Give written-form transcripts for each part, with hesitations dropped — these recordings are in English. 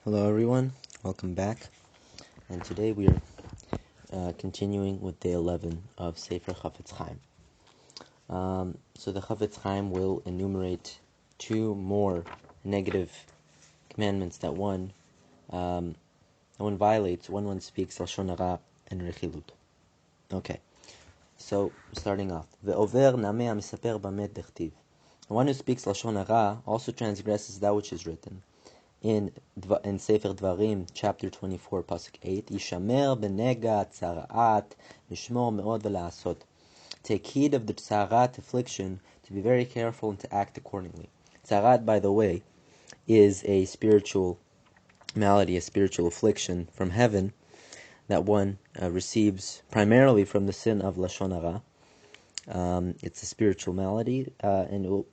Hello everyone, welcome back. And today we are continuing with day 11 of Sefer Chafetz Chaim. So the Chafetz Chaim will enumerate two more negative commandments that one violates when one speaks Lashon Hara and Rechilut. Okay, so starting off. Ve'over nameh hamisaper bamet dechtiv. One who speaks Lashon Hara also transgresses that which is written. In Sefer Dvarim, chapter 24, pasuk 8, Yishamer benega tzaarat, mishmor meod ve'la'asot. Take heed of the tzaarat affliction, to be very careful and to act accordingly. Tzaarat, by the way, is a spiritual malady, a spiritual affliction from heaven that one receives primarily from the sin of Lashon Hara. It's a spiritual malady, and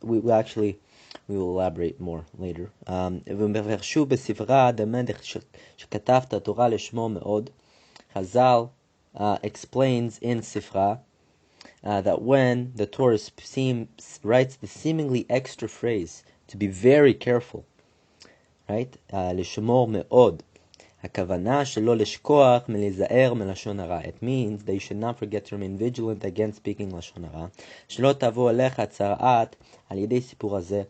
we will elaborate more later. Chazal explains in Sifra that when the Torah writes the seemingly extra phrase to be very careful, right? לשמור מאוד. הכוונה שלא לשכוח מלהיזהר מלשון הרע. It means that you should not forget to remain vigilant against speaking לשון הרע. שלא תבוא עליך tzaarat על ידי סיפור הזה,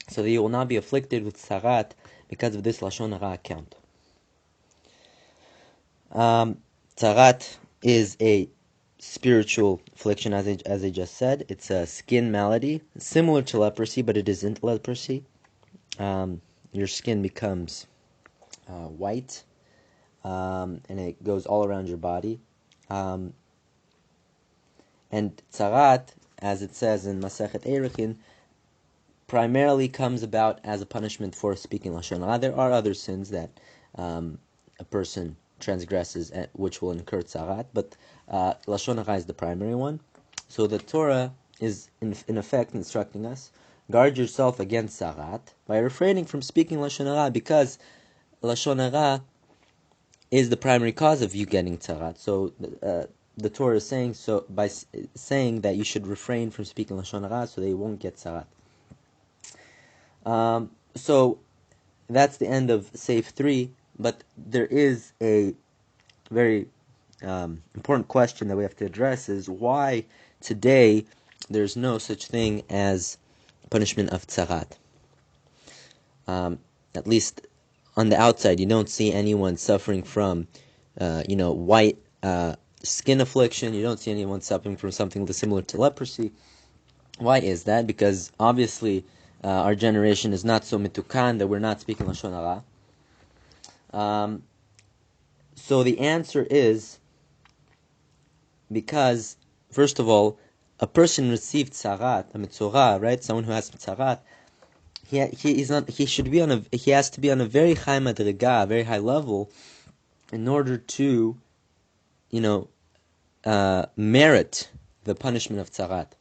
so that you will not be afflicted with tzaarat because of this lashon hara account. Tzaarat is a spiritual affliction, as I just said. It's a skin malady, similar to leprosy, but it isn't leprosy. Your skin becomes white, and it goes all around your body. And tzaarat, as it says in Masechet Erechin, primarily comes about as a punishment for speaking Lashon Hara. There are other sins that a person transgresses, which will incur tzaarat, but Lashon Hara is the primary one. So the Torah is, in effect, instructing us, guard yourself against tzaarat by refraining from speaking Lashon Hara, because Lashon Hara is the primary cause of you getting tzaarat. So the Torah is saying so by saying that you should refrain from speaking Lashon Hara so that you won't get tzaarat. So that's the end of Seif 3, but there is a very important question that we have to address, is why today there's no such thing as punishment of tzaarat. At least on the outside, you don't see anyone suffering from white skin affliction. You don't see anyone suffering from something similar to leprosy. Why is that? Because obviously our generation is not so mitukan that we're not speaking Lashon Hara. So the answer is because, first of all, a person received tzaarat, a mitzorah, right? Someone who has tzaarat, he has to be on a very high madriga, very high level, in order to, merit the punishment of tzaarat.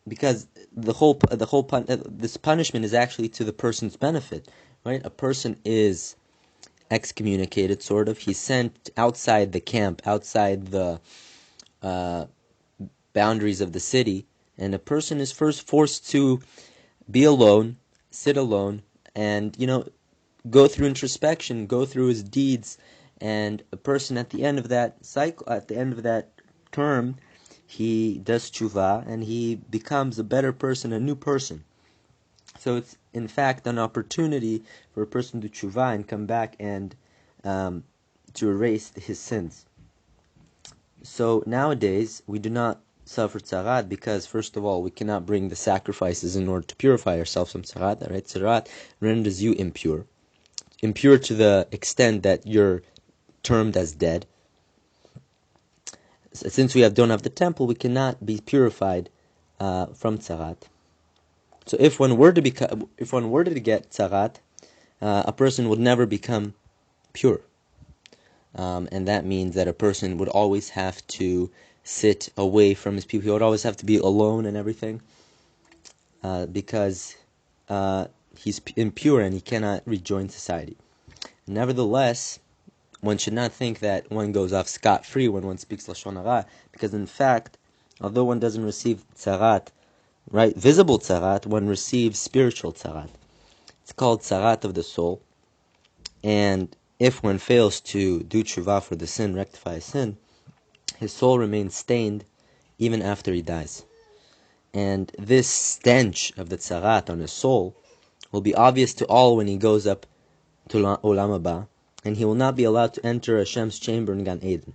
Because this punishment is actually to the person's benefit, right? A person is excommunicated, sort of. He's sent outside the camp, outside the boundaries of the city, and a person is first forced to be alone, sit alone, and go through introspection, go through his deeds, and a person at the end of that cycle, at the end of that term, he does tshuva, and he becomes a better person, a new person. So it's, in fact, an opportunity for a person to tshuva and come back and to erase his sins. So nowadays, we do not suffer tzaarat because, first of all, we cannot bring the sacrifices in order to purify ourselves from tzaarat. Right? Tzaarat renders you impure. Impure to the extent that you're termed as dead. Since we don't have the temple, we cannot be purified from tzaarat. So if one were to get tzaarat, a person would never become pure, and that means that a person would always have to sit away from his people. He would always have to be alone and everything, because he's impure and he cannot rejoin society. Nevertheless, one should not think that one goes off scot-free when one speaks Lashon Hara, because in fact, although one doesn't receive tzaarat, right, visible tzaarat, one receives spiritual tzaarat. It's called tzaarat of the soul. And if one fails to do tshuva for the sin, rectify a sin, his soul remains stained even after he dies. And this stench of the tzaarat on his soul will be obvious to all when he goes up to Olam Haba, and he will not be allowed to enter Hashem's chamber in Gan Eden.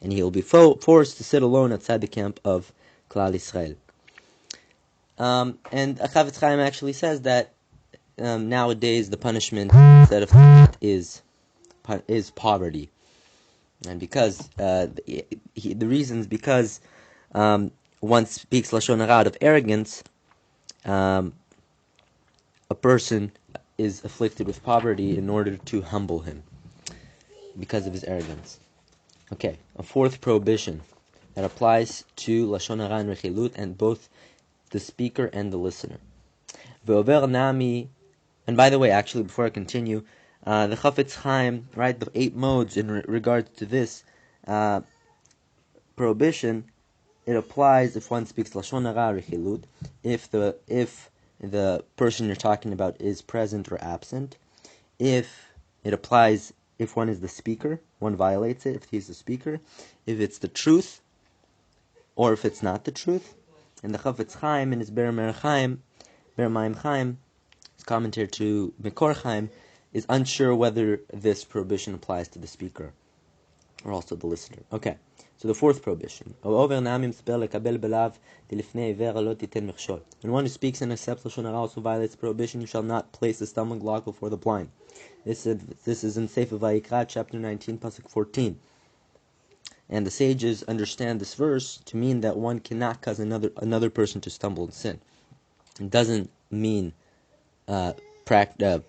And he will be forced to sit alone outside the camp of Klal Yisrael. And Chavetz Chaim actually says that nowadays the punishment instead of is poverty, and because the reasons because one speaks lashon hara out of arrogance, a person is afflicted with poverty in order to humble him because of his arrogance. Okay, a fourth prohibition that applies to lashon hara and rechilut, and both the speaker and the listener. Ve'over nami. And by the way, actually, before I continue, the Chavetz Chaim, right, the 8 modes in regards to this prohibition, it applies if one speaks lashon hara rechilut, if the person you're talking about is present or absent. If it applies if one is the speaker, one violates it if he's the speaker. If it's the truth, or if it's not the truth. And the Chavetz Chaim in his Ber Mayim Chaim, commentary to Mikor Chaim, is unsure whether this prohibition applies to the speaker or also the listener. Okay, so the fourth prohibition. And one who speaks and accepts lashon hara also violates the prohibition. You shall not place a stumbling block before the blind. This is in Sefer Vayikra, chapter 19, pasuk 14. And the sages understand this verse to mean that one cannot cause another person to stumble and sin. It doesn't mean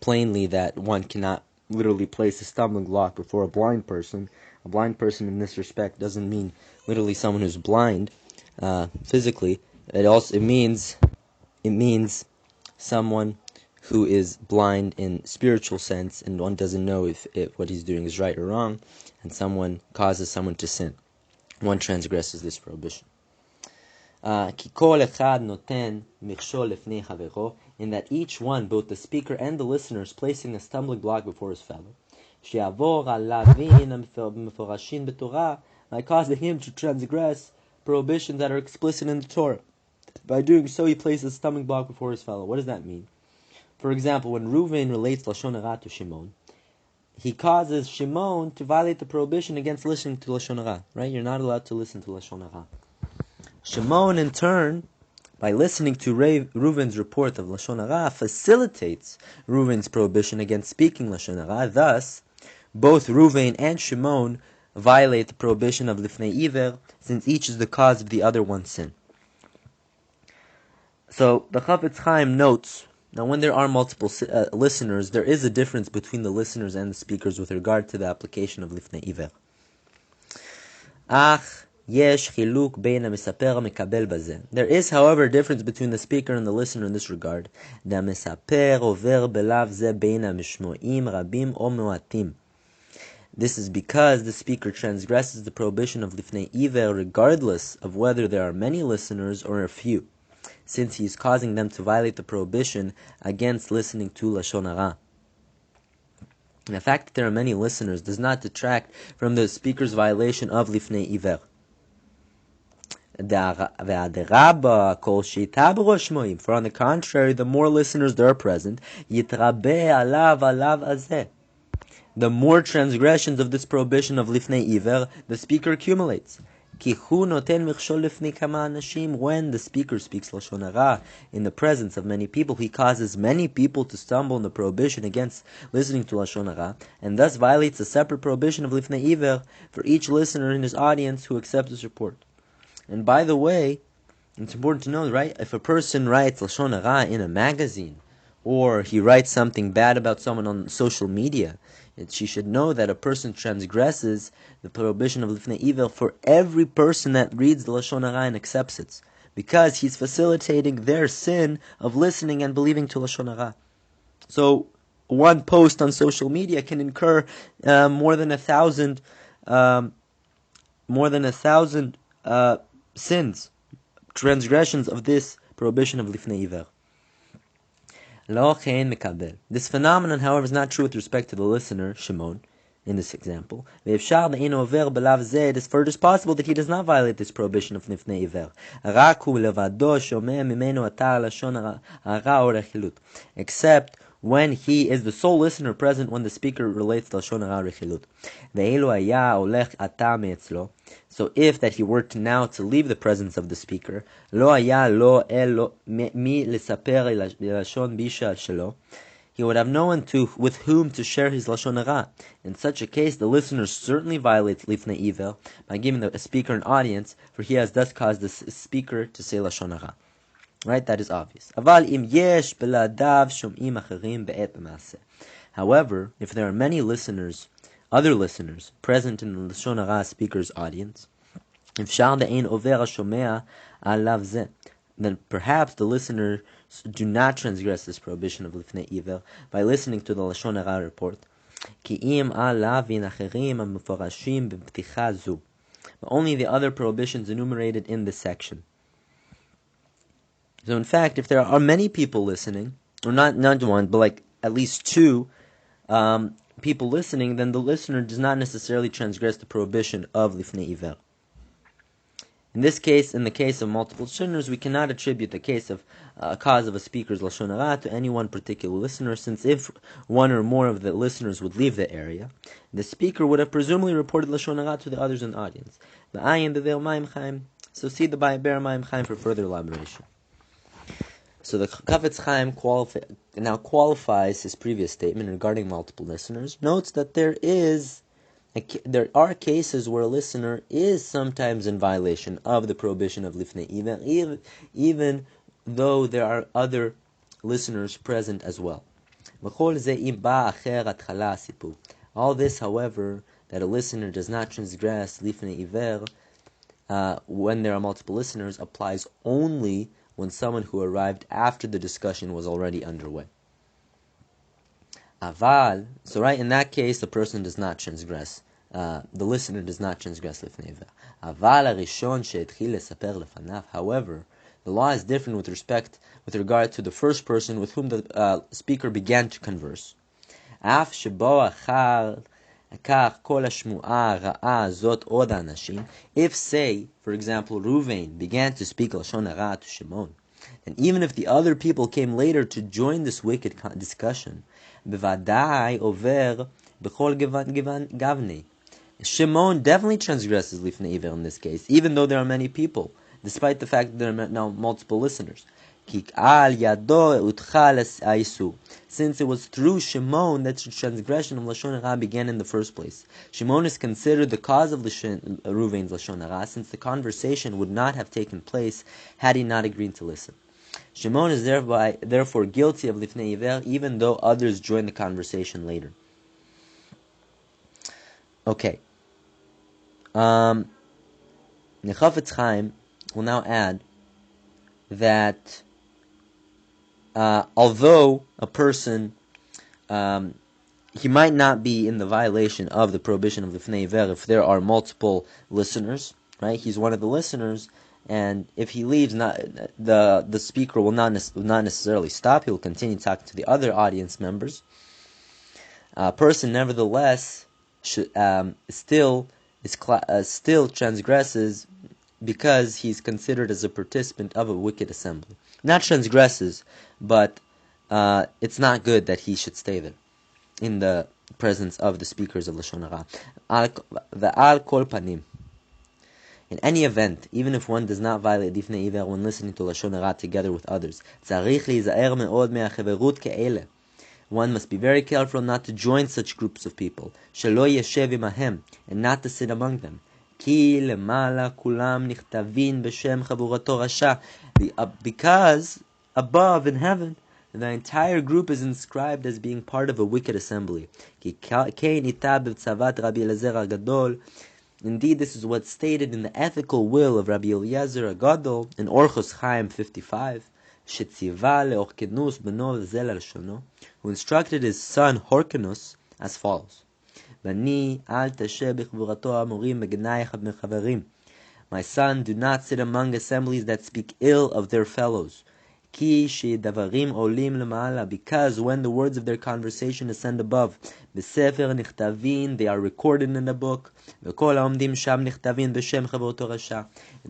plainly that one cannot literally place a stumbling block before a blind person. A blind person in this respect doesn't mean literally someone who's blind physically. It means someone who is blind in spiritual sense, and one doesn't know if what he's doing is right or wrong, and someone causes someone to sin. One transgresses this prohibition. In that each one, both the speaker and the listener, is placing a stumbling block before his fellow, by causing him to transgress prohibitions that are explicit in the Torah. By doing so, he places a stumbling block before his fellow. What does that mean? For example, when Reuven relates lashon hara to Shimon, he causes Shimon to violate the prohibition against listening to lashon hara. Right? You're not allowed to listen to lashon hara. Shimon, in turn, by listening to Reuven's report of lashon hara, facilitates Reuven's prohibition against speaking lashon hara. Thus, both Reuven and Shimon violate the prohibition of lifnei iver, since each is the cause of the other one's sin. So the Chavetz Chaim notes, now when there are multiple listeners, there is a difference between the listeners and the speakers with regard to the application of lifnei iver. There is, however, a difference between the speaker and the listener in this regard. This is because the speaker transgresses the prohibition of lifnei iver regardless of whether there are many listeners or a few, since he is causing them to violate the prohibition against listening to lashon hara. And the fact that there are many listeners does not detract from the speaker's violation of lifnei iver. For on the contrary, the more listeners there are present, the more transgressions of this prohibition of lifnei iver the speaker accumulates. When the speaker speaks lashon hara in the presence of many people, he causes many people to stumble in the prohibition against listening to lashon hara, and thus violates a separate prohibition of lifnei iver for each listener in his audience who accepts his report. And by the way, it's important to know, right? If a person writes lashon hara in a magazine, or he writes something bad about someone on social media, she should know that a person transgresses the prohibition of lifnei iver for every person that reads the lashon hara and accepts it, because he's facilitating their sin of listening and believing to lashon hara. So one post on social media can incur more than 1,000 sins, transgressions of this prohibition of lifnei iver. Lo chen mekabel. This phenomenon, however, is not true with respect to the listener, Shimon, in this example. It is further possible that he does not violate this prohibition of nifnei iver. Except when he is the sole listener present when the speaker relates lashon hara rechilut. So if that he were to now to leave the presence of the speaker, lo haya lo elo mi lesaper lashon bisha shelo, he would have no one with whom to share his lashon hara. In such a case, the listener certainly violates lifnei iver by giving the speaker an audience, for he has thus caused the speaker to say lashon hara. Right? That is obvious. However, if there are many listeners, other listeners, present in the lashon hara speaker's audience, then perhaps the listeners do not transgress this prohibition of lifnei iver by listening to the lashon hara report. But only the other prohibitions enumerated in this section. So in fact, if there are many people listening, or not one, but like at least two people listening, then the listener does not necessarily transgress the prohibition of lifnei iver. In this case, in the case of multiple listeners, we cannot attribute the case of cause of a speaker's lashon hara to any one particular listener, since if one or more of the listeners would leave the area, the speaker would have presumably reported lashon hara to the others in the audience. So see the Be'er Mayim Chaim for further elaboration. So the Chafetz Chaim qualifies his previous statement regarding multiple listeners, notes that there are cases where a listener is sometimes in violation of the prohibition of lifnei iver, even though there are other listeners present as well. All this, however, that a listener does not transgress lifnei iver when there are multiple listeners, applies only when someone who arrived after the discussion was already underway. Aval, so right, in that case, the person does not transgress. The listener does not transgress lifnei iver. Aval harishon she'etchil lesaper lefanav. However, the law is different with regard to the first person with whom the speaker began to converse. Af shebo achar kol hashmu'a ra'a zot od anashim. If, say, for example, Ruvain began to speak lashon hara to Shimon, and even if the other people came later to join this wicked discussion, bevadai over b'chol gavnei. Shimon definitely transgresses lifnei iver in this case, even though there are many people, despite the fact that there are now multiple listeners. Since it was through Shimon that the transgression of lashon hara began in the first place. Shimon is considered the cause of Ruvain's lashon hara, since the conversation would not have taken place had he not agreed to listen. Shimon is therefore guilty of lifnei iver, even though others joined the conversation later. Okay. The Chafetz Chaim will now add that although a person he might not be in the violation of the prohibition of lifnei iver if there are multiple listeners, right? He's one of the listeners, and if he leaves, the speaker will not necessarily stop. He will continue talking to the other audience members. A person, nevertheless, still transgresses because he's considered as a participant of a wicked assembly. Not transgresses, but it's not good that he should stay there in the presence of the speakers of lashon hara. Ve'al kol panim. In any event, even if one does not violate lifnei iver when listening to lashon hara together with others, tzarich lizaer me'od me'acheverut ke'ele. One must be very careful not to join such groups of people, shelo yeshev imahem, and not to sit among them. Ki lemala kulam nichtavin b'shem chavurato rasha, because above in heaven, the entire group is inscribed as being part of a wicked assembly. Ki kein ita b'tzavat Rabbi Eliezer HaGadol. Indeed, this is what's stated in the ethical will of Rabbi Eliezer HaGadol in Orchos Chaim 55, shetziva leOrkenus beno zel alshono, who instructed his son Horkenus as follows: Bani al tasher b'chvurato amorim begnai mechaverim. My son, do not sit among assemblies that speak ill of their fellows. Because when the words of their conversation ascend above, they are recorded in the book, and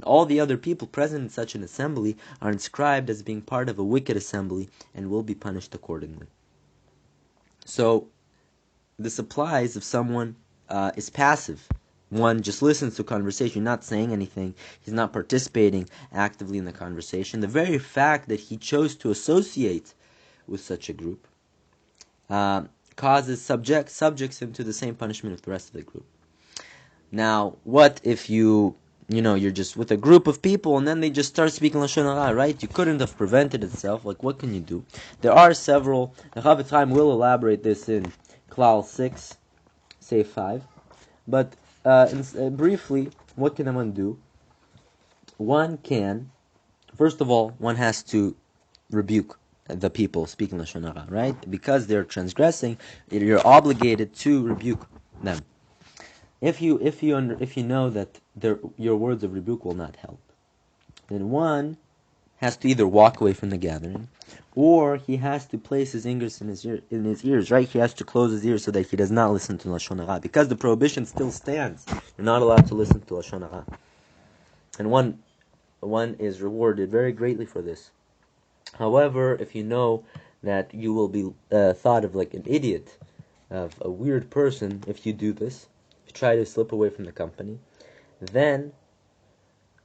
all the other people present in such an assembly are inscribed as being part of a wicked assembly and will be punished accordingly. So this applies if someone is passive. One just listens to conversation, not saying anything. He's not participating actively in the conversation. The very fact that he chose to associate with such a group subjects him to the same punishment of the rest of the group. Now, what if you're just with a group of people and then they just start speaking Lashon Hara, right? You couldn't have prevented itself. Like, what can you do? There are several. The Chafetz Chaim will elaborate this in Klal 6, say 5. But briefly, what can one do? One can, first of all, one has to rebuke the people speaking Lashon Hara, right? Because they're transgressing, you're obligated to rebuke them. If you know that your words of rebuke will not help, then one has to either walk away from the gathering, or he has to place his fingers in his ears, right? He has to close his ears so that he does not listen to Lashon Hara, because the prohibition still stands. You're not allowed to listen to Lashon Hara, and one is rewarded very greatly for this. However, if you know that you will be thought of like an idiot, of a weird person if you do this, if you try to slip away from the company, then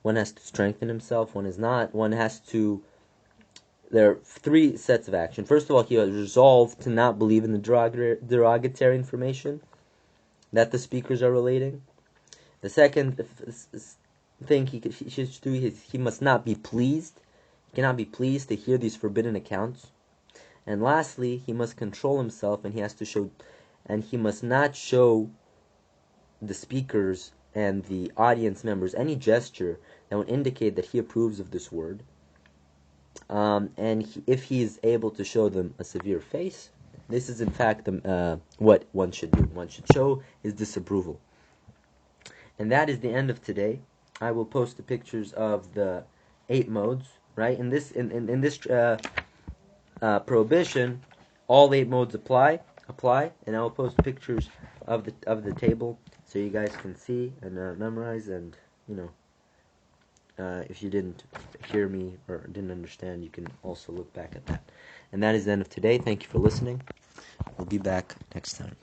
one has to strengthen himself. There are 3 sets of action. First of all, he has resolved to not believe in the derogatory information that the speakers are relating. The second thing he should do is he must not be pleased. He cannot be pleased to hear these forbidden accounts. And lastly, he must control himself, and he must not show the speakers and the audience members any gesture that would indicate that he approves of this word. If he is able to show them a severe face, this is in fact what one should do. One should show his disapproval. And that is the end of today. I will post the pictures of the 8 modes. Right? In this prohibition, all 8 modes apply, and I will post pictures of the table so you guys can see and memorize. And if you didn't hear me or didn't understand, you can also look back at that. And that is the end of today. Thank you for listening. We'll be back next time.